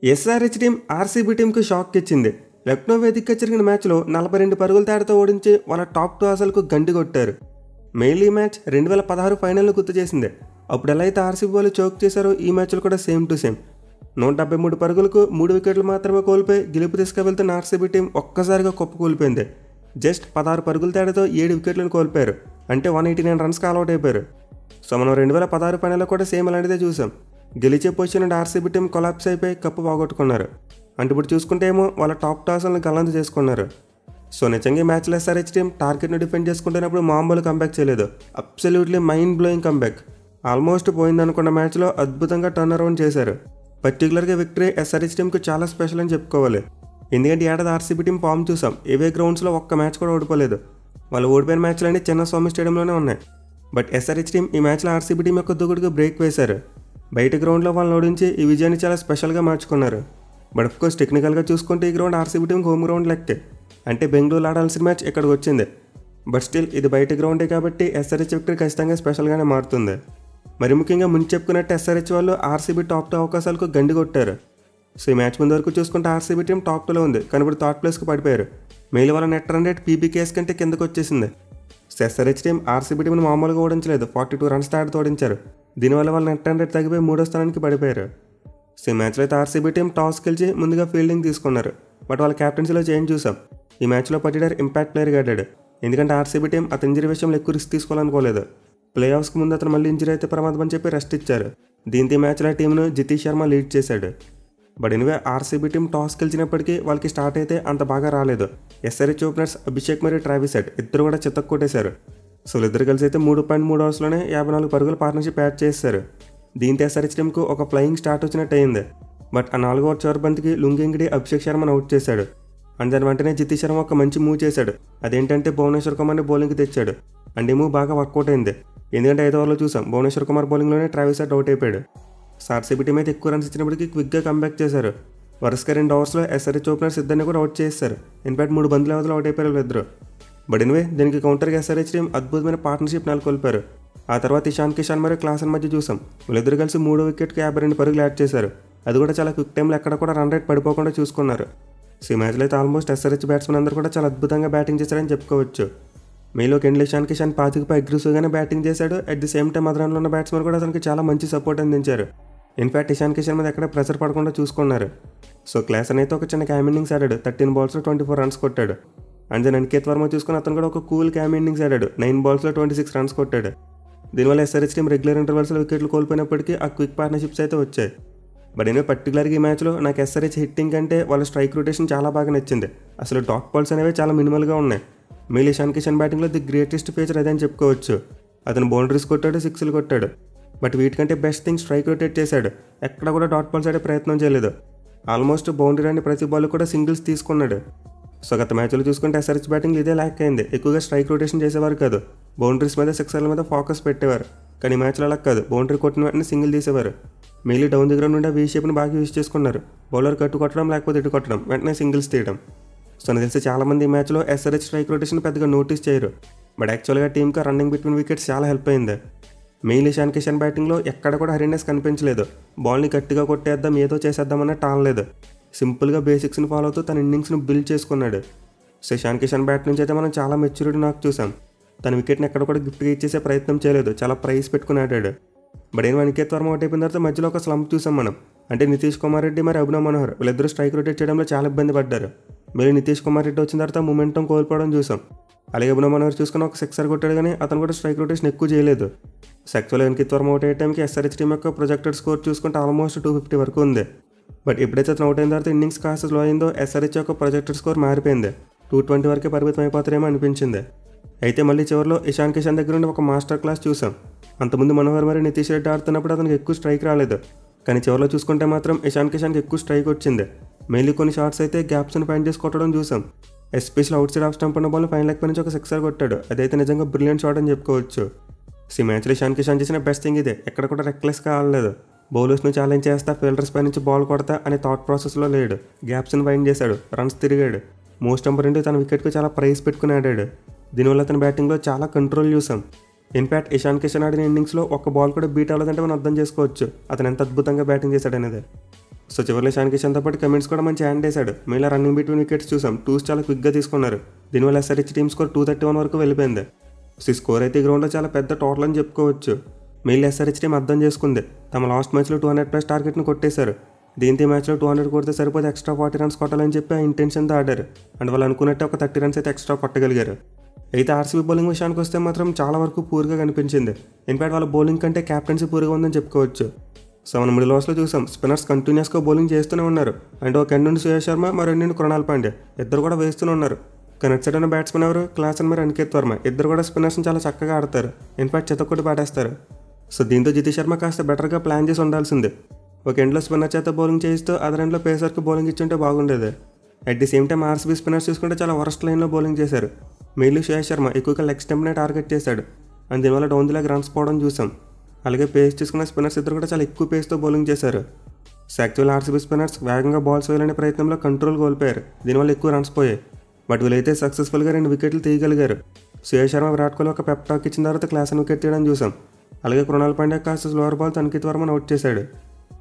SRH team RCB టీంకు shock ఇచ్చింది. లక్నో వేదికగా జరిగిన మ్యాచ్లో 42 పరుగుల తేడాతో ఓడించి వాళ్ళ టాప్ 2 ఆశలకు గండి కొట్టారు. మెయిల్ ఈ మ్యాచ్ 2016 ఫైనల్ను గుర్తు చేసింది. అప్పుడు ఎలా అయితే ఆర్సీబీ వాళ్ళు చోక్ చేశారో ఈ మ్యాచ్లో కూడా సేమ్ టు సేమ్ 173 పరుగులకు 3 వికెట్లు మాత్రమే కోల్పోయి గెలుపు తీసుకువెళ్తున్న ఆర్సీబీ టీం ఒక్కసారిగా కుప్పకూలిపోయింది. జస్ట్ 16 పరుగుల తేడాతో 7 వికెట్లను కోల్పోయారు. అంటే 189 రన్స్కి ఆల్అౌట్ అయిపోయారు. సో మనం 2016 ఫైనల్లో కూడా సేమ్ అలాంటిదే చూసాం. గెలిచే పొజిషన్ నుండి ఆర్సీబీ టీం కొలాప్స్ అయిపోయి కప్పు పోగొట్టుకున్నారు. అంటే ఇప్పుడు చూసుకుంటే ఏమో వాళ్ళ టాప్ టాస్లను గల్లంత చేసుకున్నారు. సో నిజంగా ఈ మ్యాచ్లో ఎస్ఆర్హెచ్ టీం టార్గెట్ను డిఫెండ్ చేసుకుంటున్నప్పుడు మామూలు కంబ్యాక్ చేయలేదు. Absolutely mind blowing comeback. Almost పోయిందనుకున్న మ్యాచ్లో అద్భుతంగా టర్న్ అరౌండ్ చేశారు. పర్టికులర్గా విక్టరీ ఎస్ఆర్హెచ్ టీంకు చాలా స్పెషల్ అని చెప్పుకోవాలి. ఎందుకంటే ఏడాది ఆర్సీబీ టీం ఫామ్ చూసాం. ఏవే గ్రౌండ్స్లో ఒక్క మ్యాచ్ కూడా ఓడిపోలేదు. వాళ్ళు ఓడిపోయిన మ్యాచ్లన్నీ చిన్నస్వామి స్టేడియంలోనే ఉన్నాయి. బట్ ఎస్ఆర్హెచ్ టీం ఈ మ్యాచ్లో ఆర్సీబీ టీం యొక్క దూకుడుకు బ్రేక్ వేశారు. బయట గ్రౌండ్లో వాళ్ళని ఓడించి ఈ విజయాన్ని చాలా స్పెషల్గా మార్చుకున్నారు. బట్ అఫ్కోర్స్ టెక్నికల్గా చూసుకుంటే ఈ ground RCB team home ground లెక్కే. అంటే బెంగళూరు ఆడాల్సిన మ్యాచ్ ఇక్కడికి వచ్చింది. బట్ స్టిల్ ఇది బయట గ్రౌండే కాబట్టి ఎస్ఆర్హెచ్ విక్టరీ ఖచ్చితంగా స్పెషల్గానే మారుతుంది. మరి ముఖ్యంగా ముందు చెప్పుకున్నట్టు ఎస్ఆర్హెచ్ వాళ్ళు ఆర్సీబీ టాప్ 2 అవకాశాలకు గండి కొట్టారు. సో ఈ మ్యాచ్ ముందు వరకు చూసుకుంటే ఆర్సీబీ టీం టాప్ 2లో ఉంది. కానీ ఇప్పుడు థర్డ్ ప్లేస్కి పడిపోయారు. మెయిల్ వాళ్ళ నెట్ రన్ రేట్ పీబీకేఎస్ కంటే కిందకు వచ్చేసింది. సో ఎస్ఆర్హెచ్ టీం ఆర్సీబీ టీంని మామూలుగా ఓడించలేదు. 42 రన్స్ తేడాతో ఓడించారు. దీనివల్ల వాళ్ళ నెట్ రన్ రేట్ తగ్గిపోయి 3వ స్థానానికి పడిపోయారు. సో ఈ మ్యాచ్లో అయితే ఆర్సీబీ టీం టాస్ గెలిచి ముందుగా ఫీల్డింగ్ తీసుకున్నారు. బట్ వాళ్ళ క్యాప్టెన్సీలో చేంజ్ చూసాం. ఈ మ్యాచ్లో పటిడర్ ఇంపాక్ట్ ప్లేయర్గా ఆడాడు. ఎందుకంటే ఆర్సీబీ టీం అతని ఇంజరీ విషయంలో ఎక్కువ రిస్క్ తీసుకోవాలనుకోలేదు. ప్లే ఆఫ్స్కి ముందు అతను మళ్ళీ ఇంజరీ అయితే ప్రమాదం అని చెప్పి రెస్ట్ ఇచ్చారు. దీంతో ఈ మ్యాచ్లో టీంను జితేష్ శర్మ లీడ్ చేశాడు. But anyway RCB team toss గెలిచినప్పటికీ వాళ్ళకి స్టార్ట్ అయితే అంత బాగా రాలేదు. ఎస్ఆర్హెచ్ ఓపెనర్స్ అభిషేక్ మరియు ట్రావిస్ హెడ్ ఇద్దరు కూడా చితక్ కొట్టేశారు. సో ఇద్దరు కలిసి అయితే 3.3 ఓవర్స్లోనే 54 పరుగుల పార్ట్నర్షిప్ యాడ్ చేశారు. దీంతో ఎస్ఆర్హెచ్ టీంకు ఒక ఫ్లయింగ్ స్టార్ట్ వచ్చినట్టు అయింది. బట్ ఆ 4వ ఓవర్ చివరి బంతికి లుంగింగిడి అభిషేక్ శర్మను అవుట్ చేశాడు. అండ్ దాని వెంటనే జితేష్ శర్మ ఒక మంచి మూవ్ చేశాడు. అదేంటంటే భువనేశ్వర్ కుమార్ని బౌలింగ్కి తెచ్చాడు. అండ్ ఈ మూవ్ బాగా వర్కౌట్ అయింది. ఎందుకంటే 5వ ఓవర్లో చూసాం భువనేశ్వర్ కుమార్ బౌలింగ్లోనే ట్రావిస్ హెడ్ అవుట్ అయిపోయాడు. ఆర్సీబీ టీం అయితే ఎక్కువ రన్స్ ఇచ్చినప్పటికీ క్విక్గా కంబ్యాక్ చేశారు. వరుసగా 2 ఓవర్స్లో ఎస్ఆర్హెచ్ ఓపెనర్స్ ఇద్దరిని కూడా అవుట్ చేశారు. ఇన్ఫాక్ట్ 3 బంతుల వ్యవధిలో అవుట్ అయిపోయారు వీళ్ళిద్దరు. బట్ ఎనివే దీనికి కౌంటర్గా ఎస్ఆర్హెచ్ టీం అద్భుతమైన పార్ట్నర్షిప్ నెలకొల్పారు. ఆ తర్వాత ఇషాన్ కిషాన్ మరియు క్లాసన్ మధ్య చూసాం. వీళ్ళిద్దరు కలిసి 3వ వికెట్కి 52 పరుగులు యాడ్ చేశారు. అది కూడా చాలా క్విక్ టైంలో ఎక్కడ కూడా రన్ రేట్ పడిపోకుండా చూసుకున్నారు. సో ఈ మ్యాచ్లో అయితే ఆల్మోస్ట్ ఎస్ఆర్హెచ్ బ్యాట్స్మెన్ అందరూ కూడా చాలా అద్భుతంగా బ్యాటింగ్ చేశారని చెప్పుకోవచ్చు. మీలో కెండ్లీ ఇషాన్ కిషాన్ 25పై అగ్రెసివ్గానే బ్యాటింగ్ చేశాడు. అట్ ది సేమ్ టైం అదనంలో ఉన్న బ్యాట్స్మెన్ కూడా అతనికి చాలా మంచి సపోర్ట్ అందించారు. ఇన్ఫాక్ట్ ఇషాన్ కిషాన్ మీద ఎక్కడ ప్రెషర్ పడకుండా చూసుకున్నారు. సో క్లాసన్ అయితే ఒక చిన్న క్యామ్ ఇన్నింగ్స్ ఆడాడు. 13 బాల్స్లో 24 రన్స్ కొట్టాడు. అండ్ దెన్ అనికేత్ వర్మ చూసుకుని అతను కూడా ఒక కూల్ క్యామ్ ఇన్నింగ్స్ ఆడాడు. 9 బాల్స్లో 26 రన్స్ కొట్టాడు. దీనివల్ల ఎస్ఆర్హెచ్ టీం రెగ్యులర్ ఇంటర్వల్స్లో వికెట్లు కోల్పోయినప్పటికీ ఆ క్విక్ పార్ట్నర్షిప్స్ అయితే వచ్చాయి. బట్ నేను పర్టికులర్గా ఈ మ్యాచ్లో నాకు ఎస్ఆర్హెచ్ హిట్టింగ్ అంటే వాళ్ళ స్ట్రైక్ రొటేషన్ చాలా బాగా నచ్చింది. అసలు డాట్ బాల్స్ అనేవి చాలా మినిమల్గా ఉన్నాయి. మెయిల్ ఇషాన్ కిషాన్ బ్యాటింగ్లో ది గ్రేటెస్ట్ ఫీచర్ అదే అని చెప్పుకోవచ్చు. అతను బౌండరీస్ కొట్టాడు, 6లు కొట్టాడు. బట్ వీటికంటే బెస్ట్ థింగ్ స్ట్రైక్ రొటేట్ చేశాడు. ఎక్కడ కూడా డాట్ బాల్స్ ఆడే ప్రయత్నం చేయలేదు. ఆల్మోస్ట్ బౌండరీ అని ప్రతి బాల్ కూడా సింగిల్స్ తీసుకున్నాడు. సో గత మ్యాచ్లో చూసుకుంటే ఎస్ఆర్హెచ్ బ్యాటింగ్ ఇదే ల్యాక్ అయింది. ఎక్కువగా స్ట్రైక్ రొటేషన్ చేసేవారు కాదు. బౌండరీస్ మీద 6ల మీద ఫోకస్ పెట్టేవారు. కానీ మ్యాచ్లో అలా కాదు. బౌండరీ కొట్టిన వెంటనే సింగిల్ తీసేవారు. మెయిల్ డౌన్ దగ్గర నుండి వీ షేప్ని బాగా యూజ్ చేసుకున్నారు. బౌలర్ కట్టు కొట్టడం లేకపోతే ఇటు కొట్టడం, వెంటనే సింగిల్స్ తీయడం. సో నాకు తెలిసి చాలామంది ఈ మ్యాచ్లో ఎస్ఆర్హెచ్ స్ట్రైక్ రొటేషన్ పెద్దగా నోటీస్ చేయరు. బట్ యాక్చువల్గా టీంకి రన్నింగ్ బిట్వీన్ వికెట్స్ చాలా హెల్ప్ అయింది. మెయిల్ ఇషాన్ కిషాన్ బ్యాటింగ్లో ఎక్కడ కూడా హరీనెస్ కనిపించలేదు. బాల్ని గట్టిగా కొట్టేద్దాం, ఏదో చేసేద్దామనే టానలేదు. సింపుల్గా బేసిక్స్ని ఫాలో అవుతూ తన ఇన్నింగ్స్ను బిల్డ్ చేసుకున్నాడు. సో ఇషాన్ కిషాన్ బ్యాట్ నుంచి అయితే మనం చాలా మెచ్యూరిటీ నాకు చూసాం. తన వికెట్ని ఎక్కడ కూడా గిఫ్ట్గా ఇచ్చేసే ప్రయత్నం చేయలేదు. చాలా ప్రైస్ పెట్టుకుని ఆడాడు. బట్ ఏం అనికేత్ వర్మ అవుట్ అయిపోయిన తర్వాత మధ్యలో ఒక స్లంప్ చూసాం మనం. అంటే నితీష్ కుమార్ రెడ్డి మరి అభినవ్ మనోహర్ వీళ్ళిద్దరూ స్ట్రైక్ రొటేట్ చేయడంలో చాలా ఇబ్బంది పడ్డారు. మళ్ళీ నితీష్ కుమార్ రెడ్డి వచ్చిన తర్వాత మొమెంటం కోల్పోవడం చూసాం. అలాగే అభినవ్ మనోహర్ చూసుకుని ఒక 6 కొట్టాడు, కానీ అతను కూడా స్ట్రైక్ రొటేషన్ ఎక్కువ చేయలేదు. యాక్చువల్గా అనికేత్ వర్మ అవుట్ అయ్యే టైంకి ఎస్ఆర్హెచ్ టీం యొక్క ప్రొజెక్టెడ్ స్కోర్ చూసుకుంటే ఆల్మోస్ట్ 250 వరకు ఉంది. బట్ ఎప్పుడైతే అతను అవుట్ అయిన తర్వాత ఇన్నింగ్స్ కాస్త స్లో అయిందో ఎస్ఆర్హెచ్ యొక్క ప్రొజెక్టెడ్ స్కోర్ మారిపోయింది. 220 వరకే పరిమితం అయిపోతారేమో అనిపించింది. అయితే మళ్ళీ చివరిలో ఇషాన్ కిషాన్ దగ్గర నుండి ఒక మాస్టర్ క్లాస్ చూసాం. అంతకుముందు మనోహర్ మరియు నితీష్ రెడ్డి ఆడుతున్నప్పుడు అతనికి ఎక్కువ స్ట్రైక్ రాలేదు. కానీ చివరిలో చూసుకుంటే మాత్రం ఇషాన్ కిషాన్కి ఎక్కువ స్ట్రైక్ వచ్చింది. మెయిన్లీ కొన్ని షాట్స్ అయితే గ్యాప్స్ని ఫైండ్ చేసి కొట్టడం చూసాం. Special outside off stump ఉన్న బాల్ ఫైన్ లెగ్ పై నుంచి ఒక 6 కొట్టాడు. అదైతే నిజంగా బ్రిలియంట్ షాట్ అని చెప్పుకోవచ్చు. ఈ మ్యాచ్లో ఇషాన్ కిషాన్ చేసిన బెస్ట్ థింగ్ ఇదే. ఎక్కడ కూడా రెక్లెస్గా ఆడలేదు. బౌలర్స్ను ఛాలెంజ్ చేస్తా, ఫీల్డర్స్ పై నుంచి బాల్ కొడతా అనే థాట్ ప్రాసెస్లో లేడు. గ్యాప్స్ని ఫైండ్ చేశాడు, రన్స్ తిరిగాడు. మోస్ట్ ఇంపార్టెంట్ తన వికెట్కు చాలా ప్రైస్ పెట్టుకుని ఆడాడు. దీనివల్ల అతని బ్యాటింగ్లో చాలా కంట్రోల్ చూసాం. ఇన్ఫాక్ట్ ఇషాన్ కిషాన్ ఆడిన ఇన్నింగ్స్లో ఒక బాల్ కూడా బీట్ అవ్వలేదంటే మనం అర్థం చేసుకోవచ్చు అతను ఎంత అద్భుతంగా బ్యాటింగ్ చేశాడనేది. సో చివరిలో ఇషాన్ కిషన్తో పాటు కమిన్స్ కూడా మంచి హ్యాండ్ వేశాడు. మిగిలిన రన్నింగ్ బిట్వీన్ వికెట్స్ చూసాం. టూస్ చాలా క్విక్గా తీసుకున్నారు. దీనివల్ల ఎస్ఆర్హెచ్ టీమ్ స్కోర్ 231 వరకు వెళ్ళిపోయింది. సో ఈ స్కోర్ అయితే ఈ గ్రౌండ్లో చాలా పెద్ద టోటల్ అని చెప్పుకోవచ్చు. మిగిలిన ఎస్ఆర్హెచ్ టీం అర్థం చేసుకుంది. తమ లాస్ట్ మ్యాచ్లో 200+ టార్గెట్ని కొట్టేశారు. దీంతో ఈ మ్యాచ్లో 200 కొడితే సరిపోతే ఎక్స్ట్రా 40 రన్స్ కొట్టాలని చెప్పి ఆ ఇంటెన్షన్తో ఆడారు. అండ్ వాళ్ళు అనుకున్నట్టే ఒక 30 రన్స్ అయితే ఎక్స్ట్రా కొట్టగలిగారు. అయితే ఆర్సీబీ బౌలింగ్ విషయానికి వస్తే మాత్రం చాలా వరకు పూర్గా కనిపించింది. ఇన్ఫాక్ట్ వాళ్ళ బౌలింగ్ కంటే క్యాప్టెన్సీ పూర్గా ఉందని చెప్పుకోవచ్చు. సో మనం మిడిల్ ఓవర్స్లో చూసాం స్పిన్నర్స్ కంటిన్యూస్గా బౌలింగ్ చేస్తూనే ఉన్నారు. అండ్ ఒక ఎండ్ నుండి సుయేష్ శర్మ, మరో ఎండ్ నుండి కృణాల్ పాండ్యా ఇద్దరు కూడా వేస్తూనే ఉన్నారు. కానీ అటు సైడ్ ఉన్న బ్యాట్స్మెన్ ఎవరు క్లాసన్ మరి అనికేత్ వర్మ ఇద్దరు కూడా స్పిన్నర్స్ని చాలా చక్కగా ఆడతారు. ఇన్ఫాక్ట్ చెత్తకొట్టి పాటేస్తారు. సో దీంతో జితేష్ శర్మ కాస్త బెటర్గా ప్లాన్ చేసి ఉండాల్సింది. ఒక ఎండ్లో స్పిన్నర్ చేత బౌలింగ్ చేయిస్తూ అదర్ ఎండ్లో పేసర్కి బౌలింగ్ ఇచ్చుంటే బాగుండేది. At the same time RCB spinners చూసుకుంటే చాలా వరస్ట్ లైన్లో బౌలింగ్ చేశారు. మెయిన్లీ సుయేష్ శర్మ ఎక్కువగా లెగ్ స్టంప్నే టార్గెట్ చేశాడు. అండ్ దీనివల్ల డౌన్ ది లెగ్ రన్స్ పోవడం చూసాం. అలాగే పేస్ తీసుకున్న స్పిన్నర్స్ ఇద్దరు కూడా చాలా ఎక్కువ పేస్తో బౌలింగ్ చేశారు. సో యాక్చువల్ ఆర్సీబీ స్పిన్నర్స్ వేగంగా బాల్స్ వేయాలనే ప్రయత్నంలో కంట్రోల్ కోల్పోయారు. దీనివల్ల ఎక్కువ రన్స్ పోయాయి. బట్ వీళ్ళైతే సక్సెస్ఫుల్గా 2 వికెట్లు తీయగలిగారు. సుయేష్ శర్మ విరాట్ కోహ్లీ ఒక పెప్ టాక్ ఇచ్చిన తర్వాత క్లాసన్ వికెట్ తీయడం చూసాం. అలాగే కృణాల్ పాండ్యా కాస్త స్లోవర్ బాల్తో అనికేత్ వర్మను అవుట్ చేశాడు.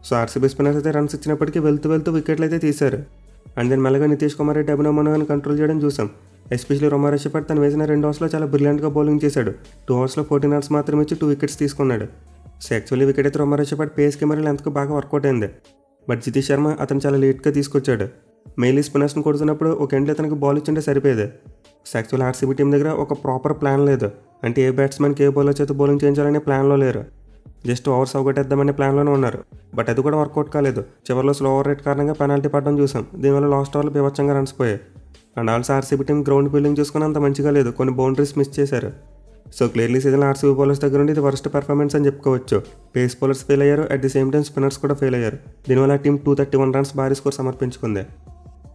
సో ఆర్సీబీ స్పిన్నర్స్ అయితే రన్స్ ఇచ్చినప్పటికీ వెళ్తూ వికెట్లు అయితే తీశారు. అండ్ దెన్ మెల్లగా నితీష్ కుమార్ రెడ్డి, అభినవ్ మనోహర్ని కంట్రోల్ చేయడం చూసాం. ఎస్పెషల్లీ రొమారో షెఫర్డ్ తను వేసిన 2 ఓవర్స్లో చాలా బ్రిలియంట్గా బౌలింగ్ చేశాడు. 2 ఓవర్స్లో 14 రన్స్ మాత్రమే ఇచ్చి 2 వికెట్స్ తీసుకున్నాడు. సో యాక్చువల్లీ వికెట్ అయితే రొమారో షెఫర్డ్ పేస్కి మరి లెంత్కి బాగా వర్కౌట్ అయింది. బట్ జితేష్ శర్మ అతను చాలా లేట్గా తీసుకొచ్చాడు. మెయిన్లీ స్పిన్నర్స్ని కొడుతున్నప్పుడు ఒక ఎండ్లో అతనికి బాల్ ఇచ్చింటే సరిపోయేది. సో యాక్చువల్ ఆర్సీబీ టీం దగ్గర ఒక ప్రాపర్ ప్లాన్ లేదు. అంటే ఏ బ్యాట్స్మెన్కి ఏ బౌలర్ చేత బౌలింగ్ చేయించాలనే ప్లాన్లో లేరు. జస్ట్ ఓవర్స్ అవగొట్టేద్దామనే ప్లాన్లోనే ఉన్నారు. బట్ అది కూడా వర్కౌట్ కాలేదు. చివరిలో స్లో ఓవర్ రేట్ కారణంగా పెనాల్టీ పడడం చూసాం. దీనివల్ల లాస్ట్ ఓవర్లో బీభత్సంగా రన్స్ పోయాయి. And also RCB team ground fielding చూసుకుని అంత మంచిగా లేదు. కొన్ని బౌండరీస్ మిస్ చేశారు. So clearly season RCB bowlers దగ్గర నుండి ఇది వర్స్ట్ పెర్ఫార్మెన్స్ అని చెప్పుకోవచ్చు. పేస్ బౌలర్స్ ఫెయిల్ అయ్యారు. At the same time spinners కూడా ఫెయిల్ అయ్యారు. దీనివల్ల ఆ టీం 231 రన్స్ భారీ స్కోర్ సమర్పించుకుంది.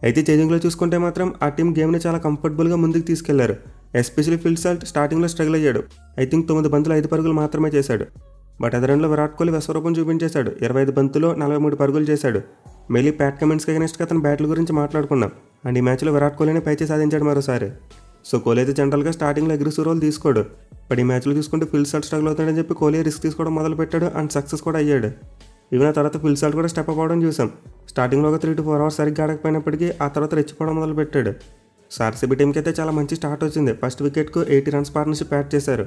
అయితే చేజింగ్లో చూసుకుంటే మాత్రం ఆ టీం గేమ్ని చాలా కంఫర్టబుల్గా ముందుకు తీసుకెళ్లారు. ఎస్పెషల్లీ ఫిల్ సాల్ట్ స్టార్టింగ్లో స్ట్రగుల్ అయ్యాడు. ఐ థింక్ 9 బంతులు 5 పరుగులు మాత్రమే చేశాడు. బట్ అదే రెండులో విరాట్ కోహ్లీ విశ్వరూపం చూపించేశాడు. 25 బంతుల్లో 43 పరుగులు చేశాడు. మెయిలీ ప్యాట్ కమిన్స్కి అగెన్స్ట్గా అతను బ్యాట్ల గురించి మాట్లాడుకున్నాం. అండ్ ఈ మ్యాచ్లో విరాట్ కోహ్లీని పైచే సాధించాడు మరోసారి. సో కోహ్లీ అయితే జనరల్గా స్టార్టింగ్లో అగ్రెసివ్ రోల్ తీసుకోడు. బట్ ఈ మ్యాచ్లో చూసుకుంటే ఫిల్ సాల్ట్ స్ట్రగుల్ అవుతాడని చెప్పి కోహ్లీ రిస్క్ తీసుకోవడం మొదలుపెట్టాడు. అండ్ సక్సెస్ కూడా అయ్యాడు. ఈవెన్ ఆ తర్వాత ఫిల్ సాల్ట్ కూడా స్టెప్ అప్ అవడం చూసాం. స్టార్టింగ్లో ఒక 3 to 4 అవర్స్ సరిగ్గా ఆడకపోయినప్పటికీ ఆ తర్వాత రెచ్చిపోవడం మొదలుపెట్టాడు. సో ఆర్సీబీ టీంకి అయితే చాలా మంచి స్టార్ట్ వచ్చింది. ఫస్ట్ వికెట్కు 80 రన్స్ పార్ట్నర్షిప్ యాడ్ చేశారు.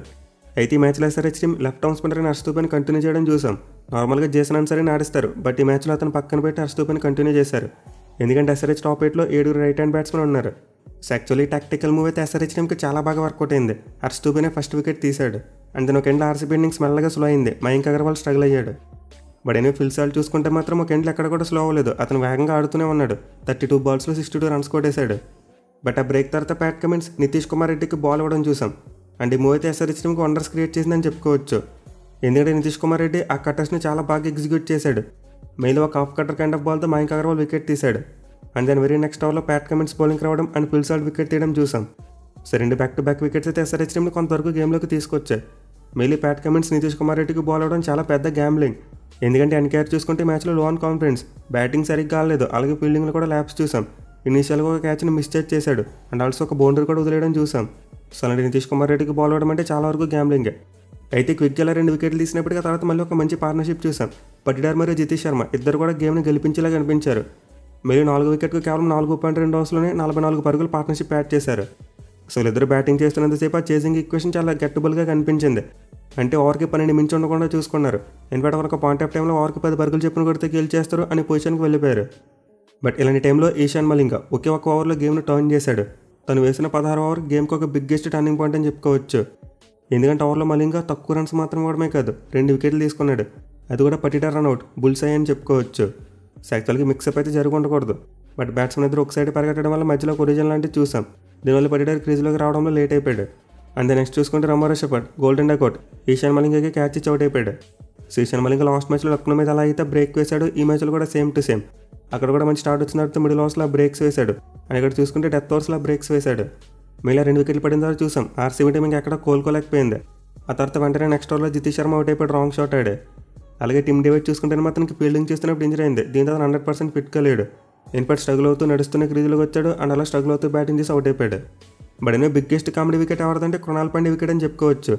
అయితే ఈ మ్యాచ్లో SRH team left arm spinner హర్షదీప్ని కంటిన్యూ చేయడం చూసాం. నార్మల్గా జేసన్ అన్సారీని ఆడిస్తారు. బట్ ఈ మ్యాచ్లో అతను పక్కన పెట్టి హర్షదీప్ని కంటిన్యూ చేశారు. ఎందుకంటే ఎస్ఆర్హెచ్ టాప్ 8లో 7 రైట్ హ్యాండ్ బ్యాట్స్మెన్ ఉన్నారు. సో యాక్చువల్లీ టాక్టికల్ మూవ్ అయితే ఎస్ఆర్హెచ్ టీంకి చాలా బాగా వర్కౌట్ అయింది. హర్షదీప్నే ఫస్ట్ వికెట్ తీశాడు. అండ్ దాని ఒక ఎండ్ ఆర్సీబీ ఇన్నింగ్స్ మెల్లగా స్లో అయింది. మయాంక్ అగర్వాల్ స్ట్రగుల్ అయ్యాడు. బట్ ఎనీ ఫిల్ సాల్ట్ చూసుకుంటే మాత్రం ఒక ఎండ్లో ఎక్కడ కూడా స్లో అవ్వలేదు. అతను వేగంగా ఆడుతూనే ఉన్నాడు. 32 బాల్స్లో 62 రన్స్ కొట్టేశాడు. బట్ ఆ బ్రేక్ తర్వాత ప్యాట్ కమిన్స్ నితీష్ కుమార్ రెడ్డికి బాల్ ఇవ్వడం చూసాం. అండ్ ఈ మూవ్ అయితే ఎస్ఆర్హెచ్ టీంకి వండర్స్ క్రియేట్ చేసిందని చెప్పుకోవచ్చు. ఎందుకంటే నితీష్ కుమార్ రెడ్డి ఆ కట్టర్స్ని చాలా బాగా ఎగ్జిక్యూట్ చేశాడు. మెయిన్ ఒక హాఫ్ కట్టర్ కైండ్ ఆఫ్ బాల్తో మయాంక్ అగర్వాల్ వికెట్ తీశాడు. అండ్ దాని వెరీ నెక్స్ట్ ఓవర్లో ప్యాట్ కమిన్స్ బౌలింగ్ రావడం అండ్ ఫిల్ సాల్ట్ వికెట్ తీయడం చూసాం. సో 2 బ్యాక్-to-బ్యాక్ వికెట్స్ అయితే ఎస్ఆర్హెచ్ టీంని కొంతవరకు గేమ్లోకి తీసుకొచ్చాయి. Mainly Pat Cummins Nitish Kumar రెడ్డికి బాల్ అవ్వడం చాలా పెద్ద గ్యాంబ్లింగ్. ఎందుకంటే ఎన్కేఆర్ చూసుకుంటే మ్యాచ్లో లో ఆన్ కాన్ఫిడెన్స్, బ్యాటింగ్ సరిగ్గా ఆడలేదు. అలాగే ఫీల్డింగ్లో కూడా ల్యాప్స్ చూసాం. ఇనీషియల్గా ఒక క్యాచ్ని మిస్టేక్ చేశాడు. అండ్ ఆల్సో ఒక బౌండరీ కూడా వదిలేయడం చూసాం. సో అలాంటి నితీష్ కుమార్ రెడ్డికి బాల్ అవ్వడం అంటే చాలా వరకు గ్యాంబ్లింగే. అయితే క్విక్గా 2 వికెట్లు తీసినప్పటికీ తర్వాత మళ్ళీ ఒక మంచి పార్ట్నర్షిప్ చూసాం. పటిడార్ మరియు జితేష్ శర్మ ఇద్దరు కూడా గేమ్ని గెలిపించేలా కనిపించారు. మళ్ళీ 4 వికెట్కు కేవలం 4.2 ఓవర్స్లోనే 44 పరుగులు పార్ట్నర్షిప్ యాడ్ చేశారు. సో వీళ్ళిద్దరు బ్యాటింగ్ చేస్తున్నంతసేపు ఆ చేసింగ్ ఈక్వేషన్ చాలా గెట్టబుల్గా కనిపించింది. అంటే ఓవర్కి 12 మించి ఉండకుండా చూసుకున్నారు. ఇన్ఫాక్ట్ ఒక పాయింట్ ఆఫ్ టైంలో ఓవర్కి 10 పరుగులు చెప్పిన కొడితే గెలిచేస్తారు అనే పొజిషన్కి వెళ్ళిపోయారు. బట్ ఇలాంటి టైంలో ఈశాన్ మలింగ ఒకే ఒక ఓవర్లో గేమ్ను టర్న్ చేశాడు. తను వేసిన 16వ ఓవర్ గేమ్కి ఒక బిగ్గెస్ట్ టర్నింగ్ పాయింట్ అని చెప్పుకోవచ్చు. ఎందుకంటే ఓవర్లో మలింగ తక్కువ రన్స్ మాత్రం ఇవ్వడమే కాదు 2 వికెట్లు తీసుకున్నాడు. అది కూడా పటిడార్ రన్అట్ బుల్స్ అయ్యి అని చెప్పుకోవచ్చు. సో యాక్చువల్గా మిక్సప్ అయితే జరిగి ఉండకూడదు. బట్ బ్యాట్స్మెన్ ఇద్దరు ఒక సైడ్ పరిగెట్టడం వల్ల మధ్యలో కొరిజన్ లాంటివి చూసాం. దీనివల్ల పటిడార్ క్రీజ్లోకి రావడంలో లేట్ అయిపోయాడు. అండ్ నెక్స్ట్ చూసుకుంటే Romario Shepherd golden duck out Eshan మలింగకి క్యాచ్ ఇచ్చి అవుట్ అయిపోయాడు. సో ఈశాన్ మలింగ లాస్ట్ మ్యాచ్లో లక్నో మీద అలా అయితే బ్రేక్ వేశాడు. ఈ మ్యాచ్లో కూడా సేమ్ టు సేమ్. అక్కడ కూడా మంచి స్టార్ట్ వచ్చిన తర్వాత మిడిల్ ఓవర్స్లో బ్రేక్స్ వేశాడు. అండ్ ఇక్కడ చూసుకుంటే డెత్ ఓవర్స్లో బ్రేక్స్ వేశాడు. మిగిలిన 2 వికెట్లు పడిన తర్వాత చూసాం ఆర్సీబీ టీం ఇంకా ఎక్కడ కోలుకోలేకపోయింది. ఆ తర్వాత వెంటనే నెక్స్ట్ ఓవర్లో జితేష్ శర్మ అవుట్ అయిపోయాడు, రాంగ్ షాట్ ఆడే. అలాగే టీమ్ డేవిడ్ చూసుకుంటే మాత్రం ఫీల్డింగ్ చేస్తున్నప్పుడు ఇంజరీ అయింది. దీంతో 100% ఫిట్గా లేడు. ఇన్ఫాక్ట్ స్ట్రగుల్ అవుతూ నడుస్తున్న క్రీజ్లోకి వచ్చాడు. అండ్ అలా స్ట్రగుల్ అవుతూ బ్యాటింగ్ చేసి అవుట్ అయిపోయాడు. బట్ అయినా బిగ్గెస్ట్ కామెడీ వికెట్ ఎవరిదంటే కృణాల్ పాండ్యా వికెట్ అని చెప్పుకోవచ్చు.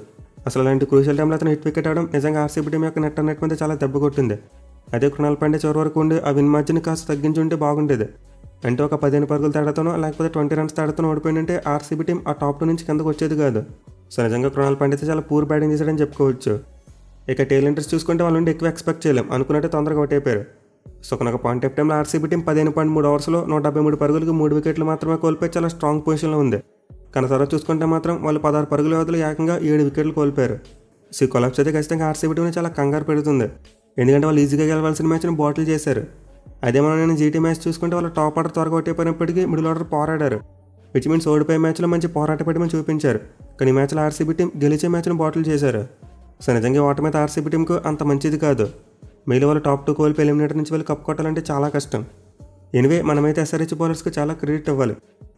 అసలు అలాంటి క్రూషియల్ టైంలో అతను హిట్ వికెట్ అవడం నిజంగా ఆర్సీబీ టీం యొక్క నెట్ మీద చాలా దెబ్బ కొట్టింది. అదే కృణాల్ పాండ్యా చివరి వరకు ఉండి ఆ విన్ మార్జిన్ కాస్త తగ్గించి ఉంటే బాగుండేది. అంటే ఒక 15 పరుగుల తేడాతోనో లేకపోతే 20 రన్స్ తేడాతోనో ఓడిపోయిందంటే ఆర్సీబీ టీం ఆ టాప్ 2 నుంచి కిందకు వచ్చేది కాదు. సో నిజంగా కృణాల్ పాండ్యా చాలా పూర్ బ్యాటింగ్ చేశాడని చెప్పుకోవచ్చు. ఇక టేల్ ఇంట్రెస్ట్ చూసుకుంటే వాళ్ళ నుండి ఎక్కువ ఎక్స్పెక్ట్ చేయలేం, అనుకున్నట్టే తొందరగా అవుట్ అయిపోయారు. సో ఒక పాయింట్ ఆఫ్ టైంలో ఆర్సీబీ టీం 15.3 ఓవర్స్లో 173 పరుగులకు 3 వికెట్లు మాత్రమే కోల్పోయి చాలా స్ట్రాంగ్ పొజిషన్లో ఉంది. కానీ తర్వాత చూసుకుంటే మాత్రం వాళ్ళు 16 పరుగుల వ్యవధిలో ఏకంగా 7 వికెట్లు కోల్పోయారు. సో ఈ కొలాప్స్ అయితే ఖచ్చితంగా ఆర్సీబీ టీంని చాలా కంగారు పెడుతుంది. ఎందుకంటే వాళ్ళు ఈజీగా గెలవాల్సిన మ్యాచ్ని బాటిల్ చేశారు. అదే మనం జీటీ మ్యాచ్ చూసుకుంటే వాళ్ళు టాప్ ఆర్డర్ త్వరగా ఓడిపోయినప్పటికీ మిడిల్ ఆర్డర్ పోరాడారు. విచ్ మీన్స్ ఓడిపోయే మ్యాచ్లో మంచి పోరాట పడిమని చూపించారు. కానీ ఈ మ్యాచ్లో ఆర్సీబీ టీం గెలిచే మ్యాచ్ను బాటిల్ చేశారు. సో నిజంగా ఓటమి అయితే ఆర్సీబీ టీంకు అంత మంచిది కాదు. మిగిలిన వాళ్ళు టాప్ 2 కోల్పోయి ఎలిమినేటర్ నుంచి వెళ్ళి కప్ కొట్టాలంటే చాలా కష్టం. ఎనివే మనమైతే ఎస్ఆర్హెచ్ బౌలర్స్కి చాలా క్రెడిట్ ఇవ్వాలి.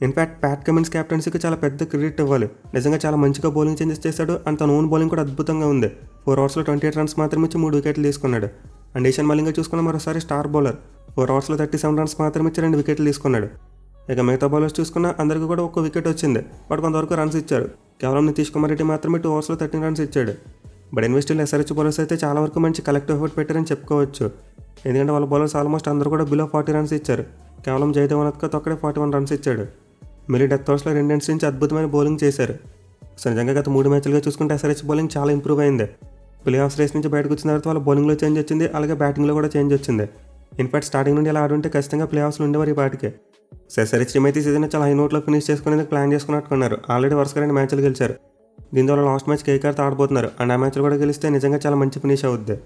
ఇన్ఫ్యాక్ట్ ప్యాట్ కమిన్స్ క్యాప్టెన్సీకి చాలా పెద్ద క్రెడిట్ ఇవ్వాలి. నిజంగా చాలా మంచిగా బౌలింగ్ చేంజెస్ చేశాడు. అండ్ తన ఓన్ బౌలింగ్ కూడా అద్భుతంగా ఉంది. 4 ఓవర్స్లో 28 రన్స్ మాత్రమే ఇచ్చి 3 వికెట్లు తీసుకున్నాడు. అండ్ ఈశాన్ మలింగా చూసుకున్న మరోసారి స్టార్ బౌలర్ 4 ఓవర్స్లో 37 రన్స్ మాత్రమే ఇచ్చి 2 వికెట్లు తీసుకున్నాడు. ఇక మిగతా బౌలర్స్ చూసుకున్న అందరికీ కూడా ఒక్క వికెట్ వచ్చింది. బట్ కొంతవరకు రన్స్ ఇచ్చారు. కేవలం నితీష్ కుమార్ రెడ్డి మాత్రమే 2 ఓవర్స్లో 13 రన్స్ ఇచ్చాడు. బట్ ఇన్వెస్టిల్ ఎస్ఆర్హెచ్ బౌలర్స్ అయితే చాలా వరకు మంచి కలెక్టివ్ ఎఫర్ట్ పెట్టారని చెప్పుకోవచ్చు. ఎందుకంటే వాళ్ళ బౌలర్స్ ఆల్మోస్ట్ అందరూ కూడా బిలో 40 రన్స్ ఇచ్చారు. కేవలం జయదేవ్ ఉనద్కట్ ఒక్కడే 41 రన్స్ ఇచ్చాడు. మిగిలిన డెత్ ఓవర్స్లో 2 innings నుంచి అద్భుతమైన బౌలింగ్ చేశారు. సో నిజంగా గత 3 మ్యాచ్లుగా చూసుకుంటే ఎస్ఆర్హెచ్ బౌలింగ్ చాలా ఇంప్రూవ్ అయింది. ప్లే ఆఫ్స్ రేస్ నుంచి బయటకు వచ్చిన తర్వాత వాళ్ళ బౌలింగ్లో చేంజ్ వచ్చింది, అలాగే బ్యాటింగ్లో కూడా చేంజ్ వచ్చింది. ఇన్ఫాక్ట్ స్టార్టింగ్ నుండి ఇలా ఆడుంటే ఖచ్చితంగా ప్లే ఆఫ్స్లో ఉండేవారు ఈ పాటికే. సో ఎస్ఆర్హెచ్ టీం అయితే సీజన్ చాలా హై నోట్లో ఫినిష్ చేసుకునేందుకు ప్లాన్ చేసుకున్నట్టుకున్నారు. ఆల్రెడీ వరుసగా 2 మ్యాచ్లు గెలిచారు. దీంతో లాస్ట్ మ్యాచ్ కేకేఆర్తో ఆడబోతున్నారు. అండ్ ఆ మ్యాచ్లో కూడా గెలిస్తే నిజంగా చాలా మంచి ఫినిష్ అవుద్ది.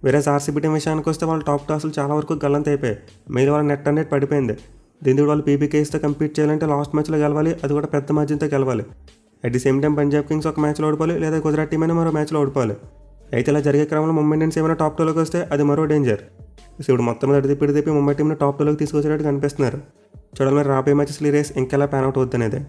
వేరే ఆర్సీబీ టీం విషయానికి వస్తే వాళ్ళు టాప్ టాస్లు చాలా వరకు గల్లంత అయిపోయాయి. మిగిలిన వాళ్ళ నెట్ అనేది పడిపోయింది. దీంతో వాళ్ళు పీబీకేస్తో కంపీట్ చేయాలంటే లాస్ట్ మ్యాచ్లో గెలవాలి, అది కూడా పెద్ద మార్జిన్తో గెలవాలి. At the same time Punjab Kings ఒక మ్యాచ్లో ఓడిపోవాలి, లేదా గుజరాత్ టీం అయినా మరో మ్యాచ్లో ఓడిపోవాలి. అయితే ఇలా జరిగే క్రమంలో ముంబై ఇండియన్స్ ఏమైనా టాప్ 2లోకి వస్తే అది మరో డేంజర్. సో ఇప్పుడు మొత్తం మీద అడిదిప్పి ముంబై టీంని టాప్ 2లోకి తీసుకొచ్చేటట్టు కనిపిస్తున్నారు. చూడాలి మరి రాబోయే మ్యాచెస్ రేస్ ఇంకెలా ప్యాన్ అవుట్ అవుతుంది అనేది.